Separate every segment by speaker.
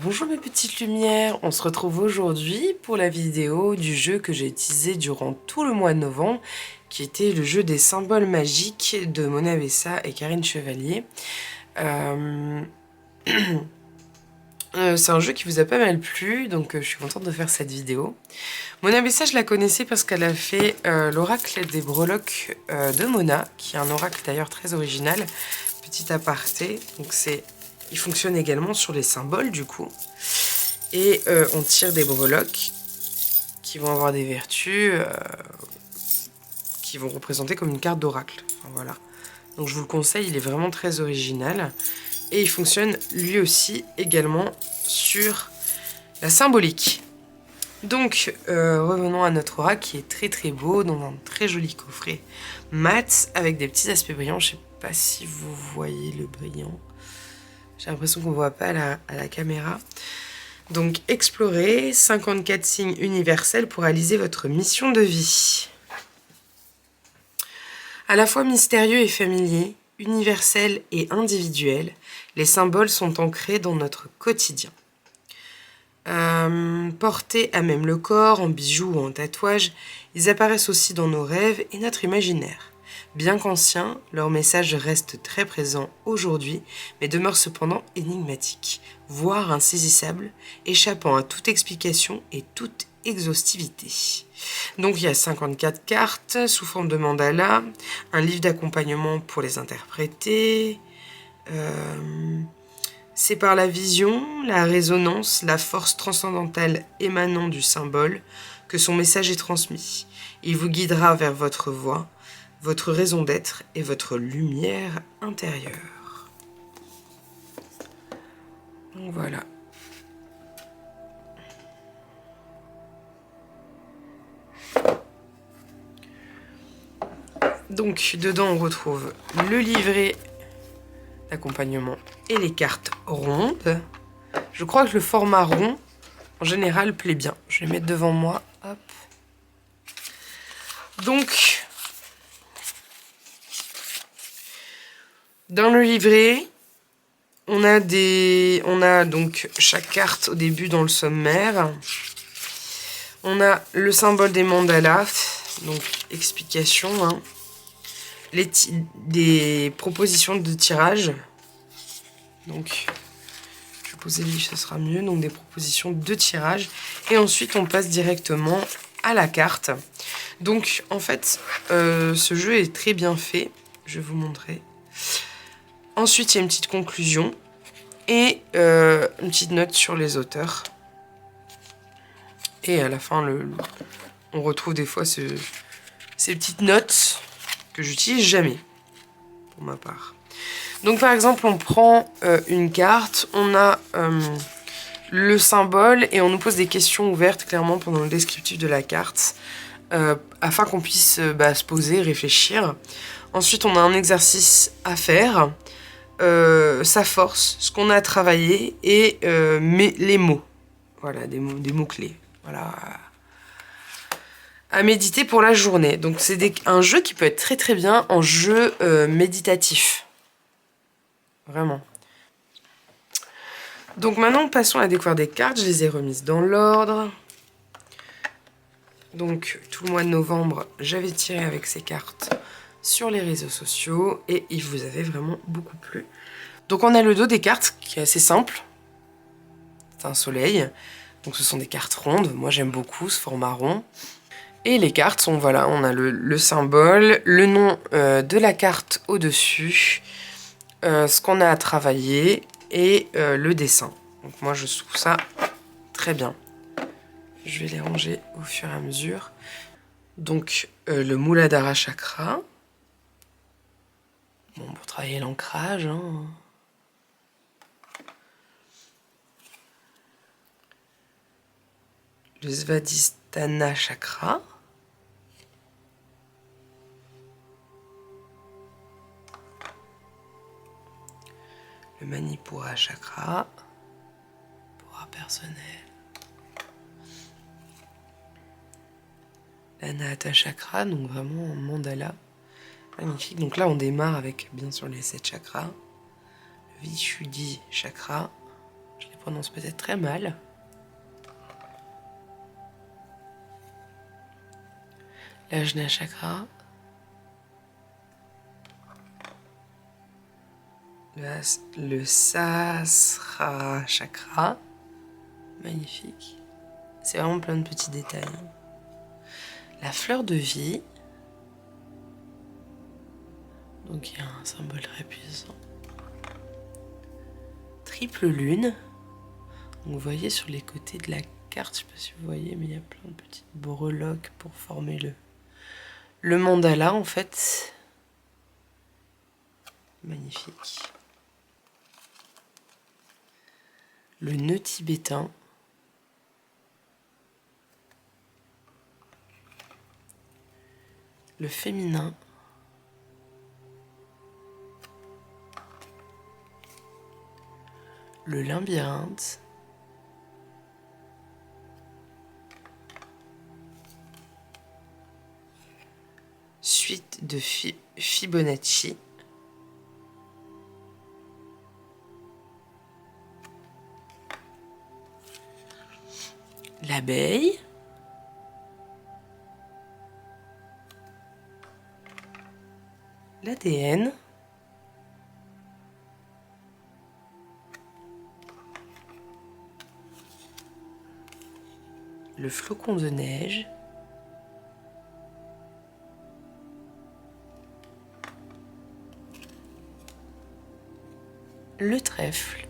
Speaker 1: Bonjour mes petites lumières, on se retrouve aujourd'hui pour la vidéo du jeu que j'ai utilisé durant tout le mois de novembre, qui était le jeu des symboles magiques de Mona Bessa et Karine Chevalier. C'est un jeu qui vous a pas mal plu, donc je suis contente de faire cette vidéo. Mona Bessa, je la connaissais parce qu'elle a fait l'oracle des breloques de Mona, qui est un oracle d'ailleurs très original. Petit aparté, donc il fonctionne également sur les symboles du coup. Et on tire des breloques qui vont avoir des vertus qui vont représenter comme une carte d'oracle. Enfin, voilà. Donc je vous le conseille, il est vraiment très original. Et il fonctionne lui aussi également sur la symbolique. Donc revenons à notre oracle qui est très très beau, dans un très joli coffret mat avec des petits aspects brillants. Je ne sais pas si vous voyez le brillant. J'ai l'impression qu'on ne voit pas à la caméra. Donc, explorez 54 signes universels pour réaliser votre mission de vie. À la fois mystérieux et familier, universel et individuel, les symboles sont ancrés dans notre quotidien. Portés à même le corps, en bijoux ou en tatouages, ils apparaissent aussi dans nos rêves et notre imaginaire. Bien qu'anciens, leur message reste très présent aujourd'hui, mais demeure cependant énigmatique, voire insaisissable, échappant à toute explication et toute exhaustivité. Donc il y a 54 cartes sous forme de mandala, un livre d'accompagnement pour les interpréter. C'est par la vision, la résonance, la force transcendantale émanant du symbole que son message est transmis. Il vous guidera vers votre voie, votre raison d'être et votre lumière intérieure. Donc voilà. Donc dedans on retrouve le livret d'accompagnement et les cartes rondes. Je crois que le format rond en général plaît bien. Je vais les mettre devant moi. Hop. Donc dans le livret, on a donc chaque carte au début dans le sommaire. On a le symbole des mandalas, donc explication, hein. Des propositions de tirage. Donc, je vais poser le livre, ce sera mieux. Donc, des propositions de tirage. Et ensuite, on passe directement à la carte. Donc, en fait, ce jeu est très bien fait. Je vais vous montrer. Ensuite, il y a une petite conclusion et une petite note sur les auteurs. Et à la fin, on retrouve des fois ces petites notes que j'utilise jamais, pour ma part. Donc par exemple, on prend une carte, on a le symbole et on nous pose des questions ouvertes clairement pendant le descriptif de la carte, afin qu'on puisse se poser, réfléchir. Ensuite, on a un exercice à faire. Sa force, ce qu'on a travaillé et les mots. Voilà, des mots clés. Voilà. À méditer pour la journée. Donc c'est un jeu qui peut être très très bien en jeu méditatif. Vraiment. Donc maintenant, passons à la découverte des cartes. Je les ai remises dans l'ordre. Donc tout le mois de novembre, j'avais tiré avec ces cartes sur les réseaux sociaux et il vous avait vraiment beaucoup plu. Donc on a le dos des cartes qui est assez simple. C'est un soleil. Donc ce sont des cartes rondes. Moi j'aime beaucoup ce format rond. Et les cartes sont, voilà, on a le symbole, le nom de la carte au-dessus, ce qu'on a à travailler et le dessin. Donc moi je trouve ça très bien. Je vais les ranger au fur et à mesure. Donc le Muladhara Chakra. Bon, pour travailler l'ancrage, hein. Le Svadhisthana Chakra. Le Manipura Chakra. Pouvoir personnel. L'Anahata Chakra, donc vraiment un mandala. Magnifique. Donc là, on démarre avec, bien sûr, les 7 chakras. Le Vishuddhi Chakra. Je les prononce peut-être très mal. L'Ajna Chakra. Le Sahasrara Chakra. Magnifique. C'est vraiment plein de petits détails. La fleur de vie. Donc il y a un symbole très puissant. Triple lune. Donc vous voyez sur les côtés de la carte, je ne sais pas si vous voyez, mais il y a plein de petites breloques pour former le mandala en fait. Magnifique. Le nœud tibétain. Le féminin. Le labyrinthe. Suite de Fibonacci. L'abeille. L'ADN. Le flocon de neige. Le trèfle.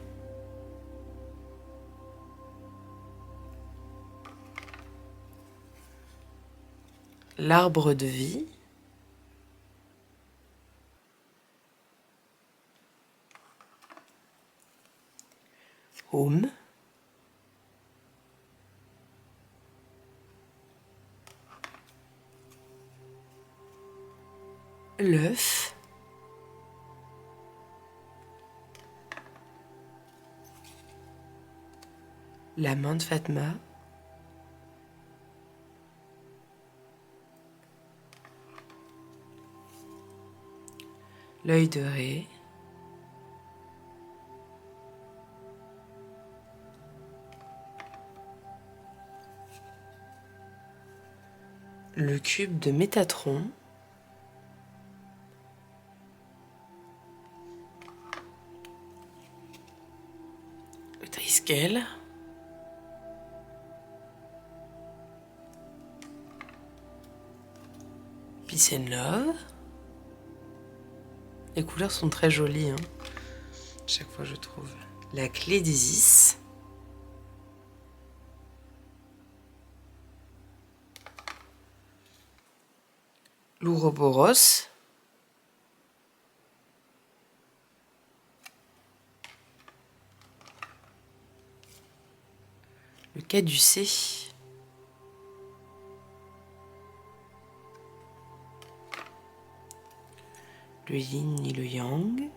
Speaker 1: L'arbre de vie. Home. L'œuf. La main de Fatma. L'œil de Ré. Le cube de Métatron. Le Triskel. Peace and Love. Les couleurs sont très jolies, hein. Chaque fois je trouve. La clé d'Isis. L'Ouroboros. Le caducée. Le yin et le yang.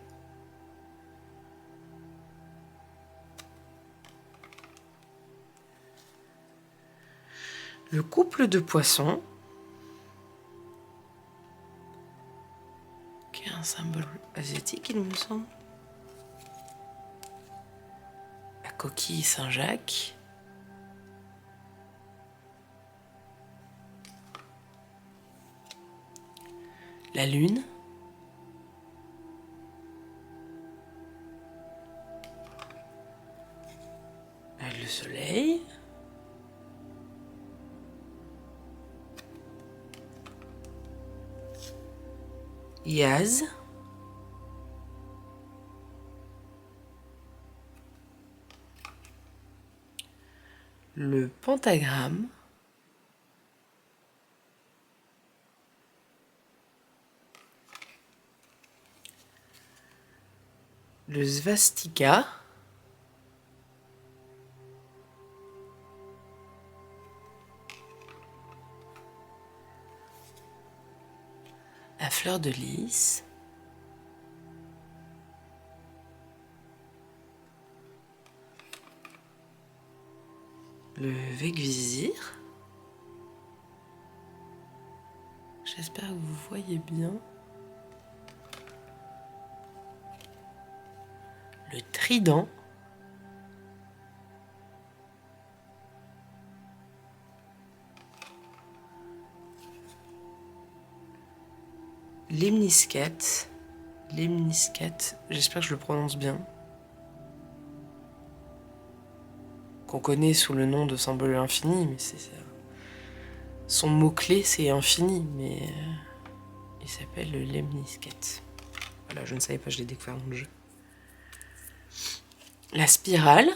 Speaker 1: Le couple de poissons, qui est un symbole asiatique, il me semble. La coquille Saint-Jacques. La lune. Le soleil. Yaz. Le pentagramme. Le svastika. La fleur de lys. Le Vegvizir. J'espère que vous voyez bien. Le trident. lemniscate. Lemniscate, j'espère que je le prononce bien. Qu'on connaît sous le nom de symbole infini, mais c'est ça. Son mot-clé, c'est infini, mais il s'appelle le lemniscate. Voilà, je ne savais pas, je l'ai découvert dans le jeu. La spirale.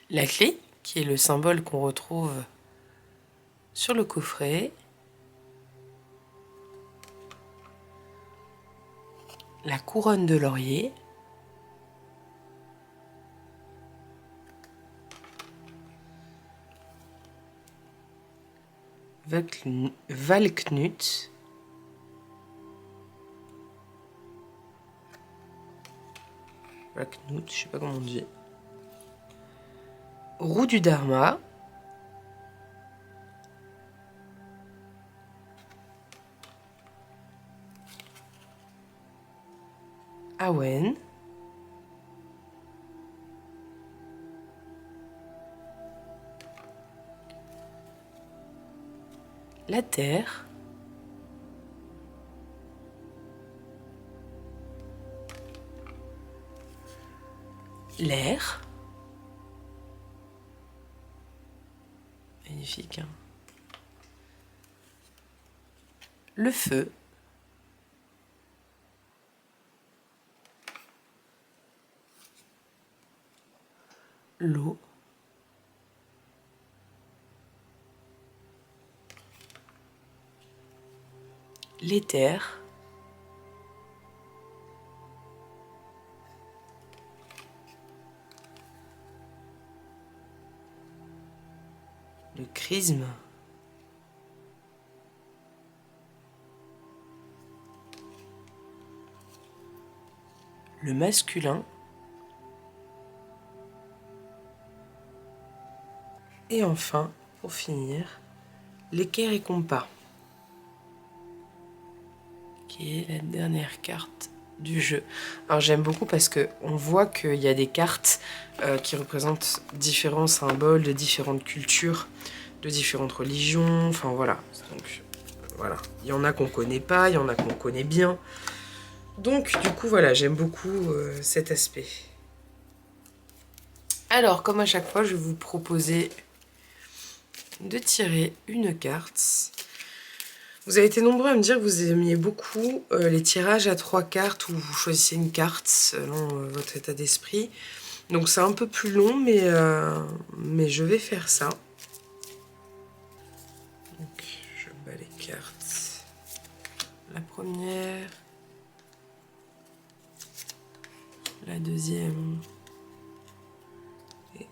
Speaker 1: La clé, qui est le symbole qu'on retrouve sur le coffret. La couronne de laurier. Valknut. Valknut, je sais pas comment on dit. Roue du Dharma. Awen. La terre. L'air. Magnifique, hein. Le feu. L'eau. L'éther. Le chrisme. Le masculin. Et enfin, pour finir, l'équerre et compas, qui est la dernière carte du jeu. Alors j'aime beaucoup parce qu'on voit qu'il y a des cartes qui représentent différents symboles de différentes cultures, de différentes religions, enfin voilà. Donc voilà, il y en a qu'on connaît pas, il y en a qu'on connaît bien. Donc du coup voilà, j'aime beaucoup cet aspect. Alors comme à chaque fois, je vais vous proposer de tirer une carte. Vous avez été nombreux à me dire que vous aimiez beaucoup les tirages à 3 cartes où vous choisissez une carte selon votre état d'esprit. Donc c'est un peu plus long, mais je vais faire ça. Donc je bats les cartes. La première. La deuxième. Et.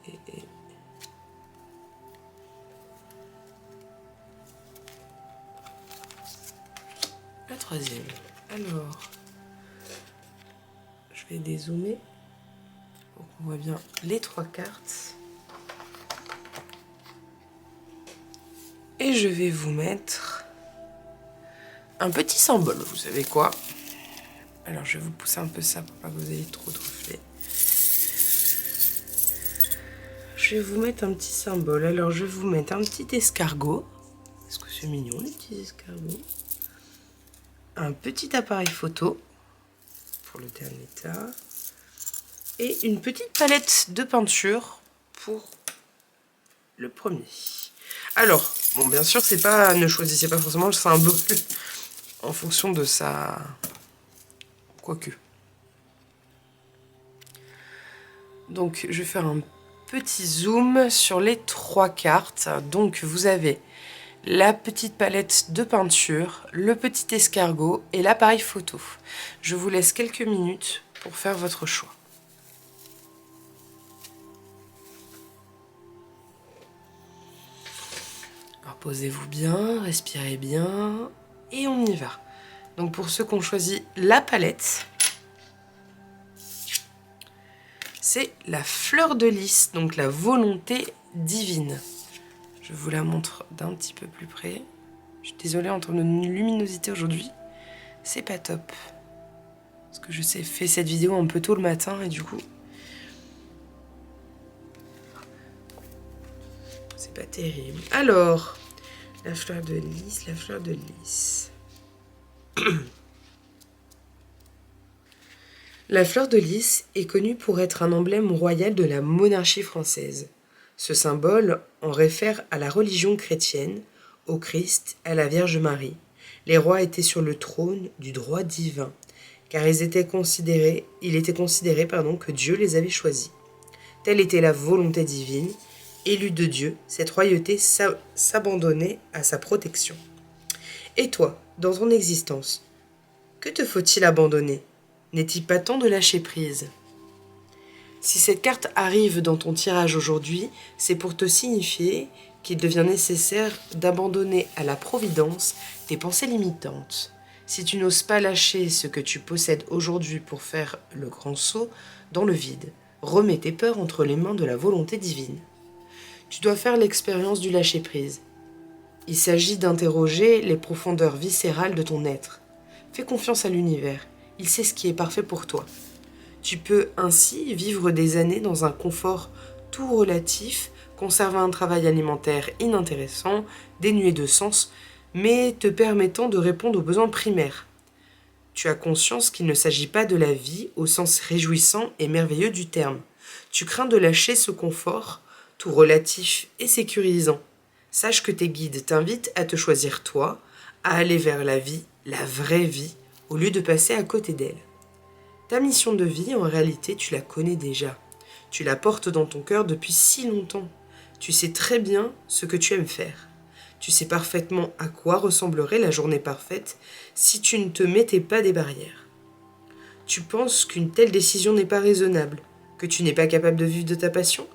Speaker 1: La troisième. Alors, je vais dézoomer pour qu'on voit bien les 3 cartes. Et je vais vous mettre un petit symbole, vous savez quoi? Alors, je vais vous pousser un peu ça pour pas que vous ayez trop de reflets. Je vais vous mettre un petit symbole. Alors, je vais vous mettre un petit escargot. Est-ce que c'est mignon, les petits escargots? Un petit appareil photo pour le dernier tas et une petite palette de peinture pour le premier. Alors, bon, bien sûr, c'est pas, ne choisissez pas forcément le symbole en fonction de sa... Quoique. Donc, je vais faire un petit zoom sur les 3 cartes. Donc, vous avez la petite palette de peinture, le petit escargot et l'appareil photo. Je vous laisse quelques minutes pour faire votre choix. Alors posez-vous bien, respirez bien et on y va. Donc pour ceux qui ont choisi la palette, c'est la fleur de lys, donc la volonté divine. Je vous la montre d'un petit peu plus près. Je suis désolée, en termes de luminosité aujourd'hui, c'est pas top. Parce que je sais, fait cette vidéo un peu tôt le matin et du coup... C'est pas terrible. Alors, la fleur de lys, la fleur de lys. La fleur de lys est connue pour être un emblème royal de la monarchie française. Ce symbole en réfère à la religion chrétienne, au Christ, à la Vierge Marie. Les rois étaient sur le trône du droit divin, car il était considéré que Dieu les avait choisis. Telle était la volonté divine. Élue de Dieu, cette royauté s'abandonnait à sa protection. Et toi, dans ton existence, que te faut-il abandonner? N'est-il pas temps de lâcher prise? Si cette carte arrive dans ton tirage aujourd'hui, c'est pour te signifier qu'il devient nécessaire d'abandonner à la providence tes pensées limitantes. Si tu n'oses pas lâcher ce que tu possèdes aujourd'hui pour faire le grand saut dans le vide, remets tes peurs entre les mains de la volonté divine. Tu dois faire l'expérience du lâcher-prise. Il s'agit d'interroger les profondeurs viscérales de ton être. Fais confiance à l'univers, il sait ce qui est parfait pour toi. Tu peux ainsi vivre des années dans un confort tout relatif, conserver un travail alimentaire inintéressant, dénué de sens, mais te permettant de répondre aux besoins primaires. Tu as conscience qu'il ne s'agit pas de la vie au sens réjouissant et merveilleux du terme. Tu crains de lâcher ce confort, tout relatif et sécurisant. Sache que tes guides t'invitent à te choisir toi, à aller vers la vie, la vraie vie, au lieu de passer à côté d'elle. Ta mission de vie, en réalité, tu la connais déjà. Tu la portes dans ton cœur depuis si longtemps. Tu sais très bien ce que tu aimes faire. Tu sais parfaitement à quoi ressemblerait la journée parfaite si tu ne te mettais pas des barrières. Tu penses qu'une telle décision n'est pas raisonnable, que tu n'es pas capable de vivre de ta passion?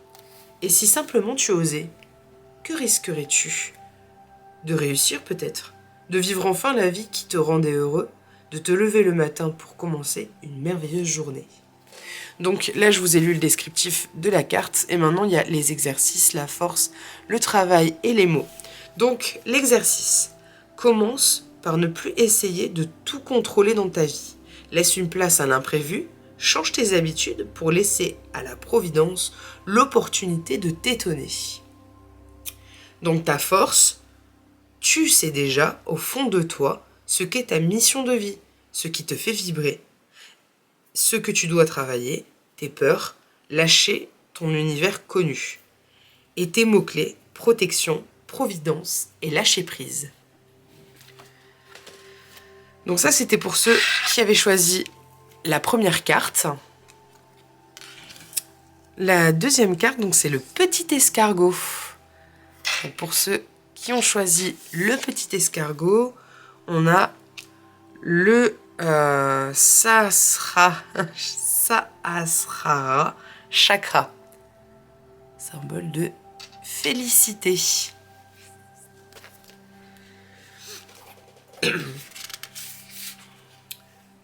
Speaker 1: Et si simplement tu osais, que risquerais-tu? De réussir peut-être, de vivre enfin la vie qui te rendait heureux, de te lever le matin pour commencer une merveilleuse journée. Donc là, je vous ai lu le descriptif de la carte et maintenant il y a les exercices, la force, le travail et les mots. Donc l'exercice commence par ne plus essayer de tout contrôler dans ta vie. Laisse une place à l'imprévu, change tes habitudes pour laisser à la providence l'opportunité de t'étonner. Donc ta force, tu sais déjà au fond de toi ce qu'est ta mission de vie, ce qui te fait vibrer, ce que tu dois travailler, tes peurs, lâcher ton univers connu. Et tes mots-clés, protection, providence et lâcher prise. Donc ça, c'était pour ceux qui avaient choisi la première carte. La deuxième carte, donc c'est le petit escargot. Donc pour ceux qui ont choisi le petit escargot, on a le Sahasrara chakra, symbole de félicité.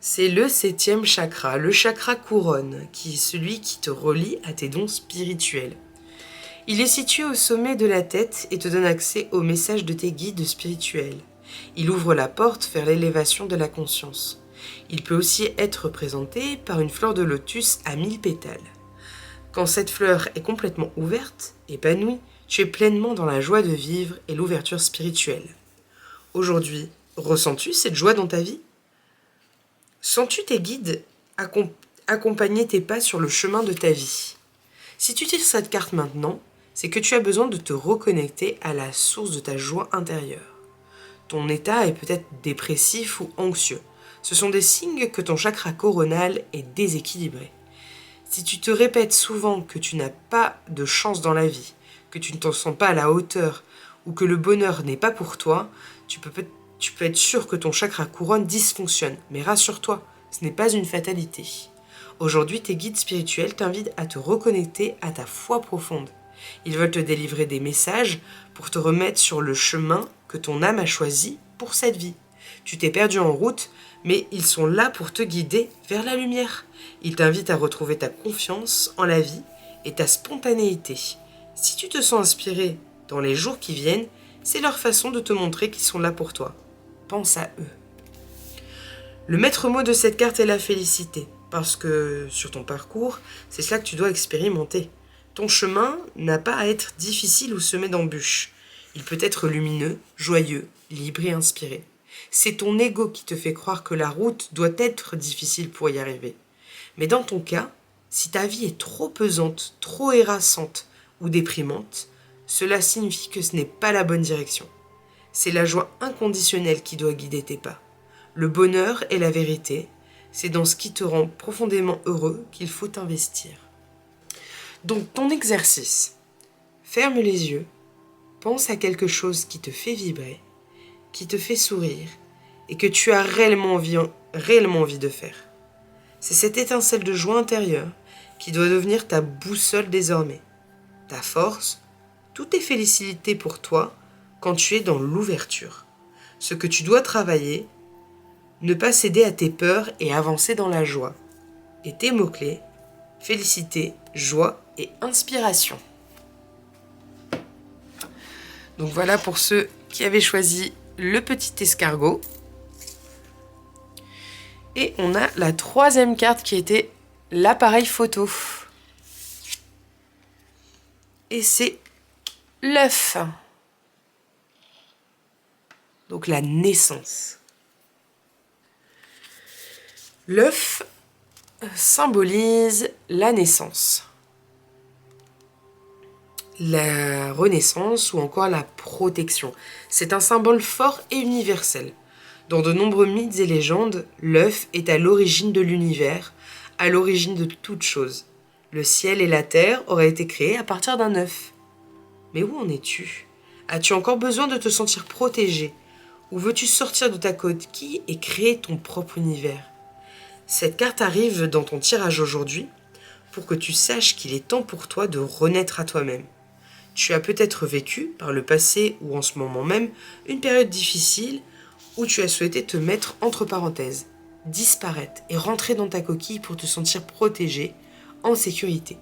Speaker 1: C'est le 7e chakra, le chakra couronne, qui est celui qui te relie à tes dons spirituels. Il est situé au sommet de la tête et te donne accès au message de tes guides spirituels. Il ouvre la porte vers l'élévation de la conscience. Il peut aussi être représenté par une fleur de lotus à 1000 pétales. Quand cette fleur est complètement ouverte, épanouie, tu es pleinement dans la joie de vivre et l'ouverture spirituelle. Aujourd'hui, ressens-tu cette joie dans ta vie? Sens-tu tes guides accompagner tes pas sur le chemin de ta vie? Si tu tires cette carte maintenant, c'est que tu as besoin de te reconnecter à la source de ta joie intérieure. Ton état est peut-être dépressif ou anxieux. Ce sont des signes que ton chakra coronal est déséquilibré. Si tu te répètes souvent que tu n'as pas de chance dans la vie, que tu ne t'en sens pas à la hauteur ou que le bonheur n'est pas pour toi, tu peux être sûr que ton chakra couronne dysfonctionne. Mais rassure-toi, ce n'est pas une fatalité. Aujourd'hui, tes guides spirituels t'invitent à te reconnecter à ta foi profonde. Ils veulent te délivrer des messages pour te remettre sur le chemin que ton âme a choisi pour cette vie. Tu t'es perdu en route, mais ils sont là pour te guider vers la lumière. Ils t'invitent à retrouver ta confiance en la vie et ta spontanéité. Si tu te sens inspiré dans les jours qui viennent, c'est leur façon de te montrer qu'ils sont là pour toi. Pense à eux. Le maître mot de cette carte est la félicité, parce que sur ton parcours, c'est cela que tu dois expérimenter. Ton chemin n'a pas à être difficile ou semé d'embûches. Il peut être lumineux, joyeux, libre et inspiré. C'est ton ego qui te fait croire que la route doit être difficile pour y arriver. Mais dans ton cas, si ta vie est trop pesante, trop harassante ou déprimante, cela signifie que ce n'est pas la bonne direction. C'est la joie inconditionnelle qui doit guider tes pas. Le bonheur et la vérité, c'est dans ce qui te rend profondément heureux qu'il faut investir. Donc ton exercice, ferme les yeux, pense à quelque chose qui te fait vibrer, qui te fait sourire et que tu as réellement envie de faire. C'est cette étincelle de joie intérieure qui doit devenir ta boussole désormais. Ta force, tout est félicité pour toi quand tu es dans l'ouverture. Ce que tu dois travailler, ne pas céder à tes peurs et avancer dans la joie. Et tes mots-clés, félicité, joie et inspiration. Donc voilà pour ceux qui avaient choisi le petit escargot. Et on a la troisième carte qui était l'appareil photo. Et c'est l'œuf. Donc la naissance. L'œuf symbolise la naissance, la renaissance ou encore la protection. C'est un symbole fort et universel. Dans de nombreux mythes et légendes, l'œuf est à l'origine de l'univers, à l'origine de toute chose. Le ciel et la terre auraient été créés à partir d'un œuf. Mais où en es-tu? As-tu encore besoin de te sentir protégé? Ou veux-tu sortir de ta coquille et créer ton propre univers? Cette carte arrive dans ton tirage aujourd'hui pour que tu saches qu'il est temps pour toi de renaître à toi-même. Tu as peut-être vécu, par le passé ou en ce moment même, une période difficile où tu as souhaité te mettre entre parenthèses, disparaître et rentrer dans ta coquille pour te sentir protégé, en sécurité.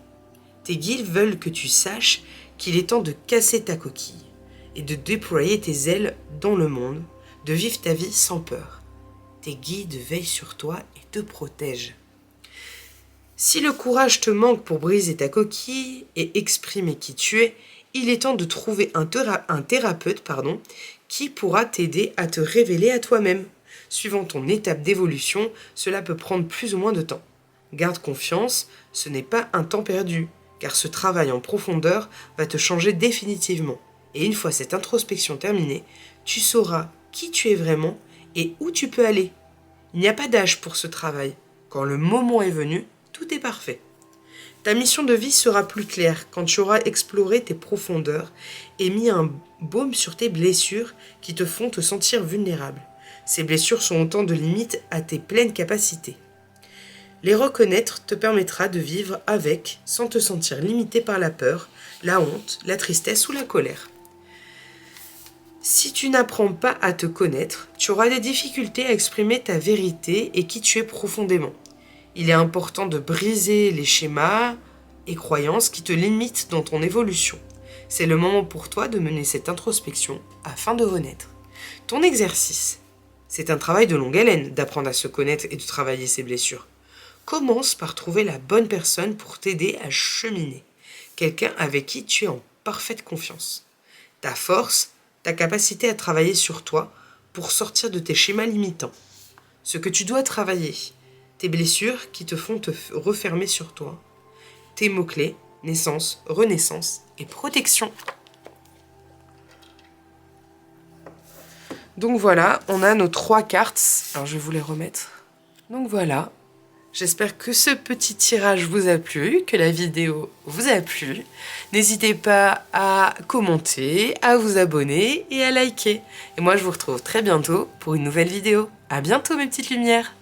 Speaker 1: Tes guides veulent que tu saches qu'il est temps de casser ta coquille et de déployer tes ailes dans le monde, de vivre ta vie sans peur. Tes guides veillent sur toi et te protègent. Si le courage te manque pour briser ta coquille et exprimer qui tu es, il est temps de trouver un thérapeute qui pourra t'aider à te révéler à toi-même. Suivant ton étape d'évolution, cela peut prendre plus ou moins de temps. Garde confiance, ce n'est pas un temps perdu, car ce travail en profondeur va te changer définitivement. Et une fois cette introspection terminée, tu sauras qui tu es vraiment et où tu peux aller. Il n'y a pas d'âge pour ce travail. Quand le moment est venu, tout est parfait. Ta mission de vie sera plus claire quand tu auras exploré tes profondeurs et mis un baume sur tes blessures qui te font te sentir vulnérable. Ces blessures sont autant de limites à tes pleines capacités. Les reconnaître te permettra de vivre avec sans te sentir limité par la peur, la honte, la tristesse ou la colère. Si tu n'apprends pas à te connaître, tu auras des difficultés à exprimer ta vérité et qui tu es profondément. Il est important de briser les schémas et croyances qui te limitent dans ton évolution. C'est le moment pour toi de mener cette introspection afin de renaître. Ton exercice, c'est un travail de longue haleine d'apprendre à se connaître et de travailler ses blessures. Commence par trouver la bonne personne pour t'aider à cheminer. Quelqu'un avec qui tu es en parfaite confiance. Ta force, ta capacité à travailler sur toi pour sortir de tes schémas limitants. Ce que tu dois travailler, tes blessures qui te font te refermer sur toi, tes mots-clés, naissance, renaissance et protection. Donc voilà, on a nos 3 cartes. Alors je vais vous les remettre. Donc voilà. J'espère que ce petit tirage vous a plu, que la vidéo vous a plu. N'hésitez pas à commenter, à vous abonner et à liker. Et moi, je vous retrouve très bientôt pour une nouvelle vidéo. À bientôt, mes petites lumières!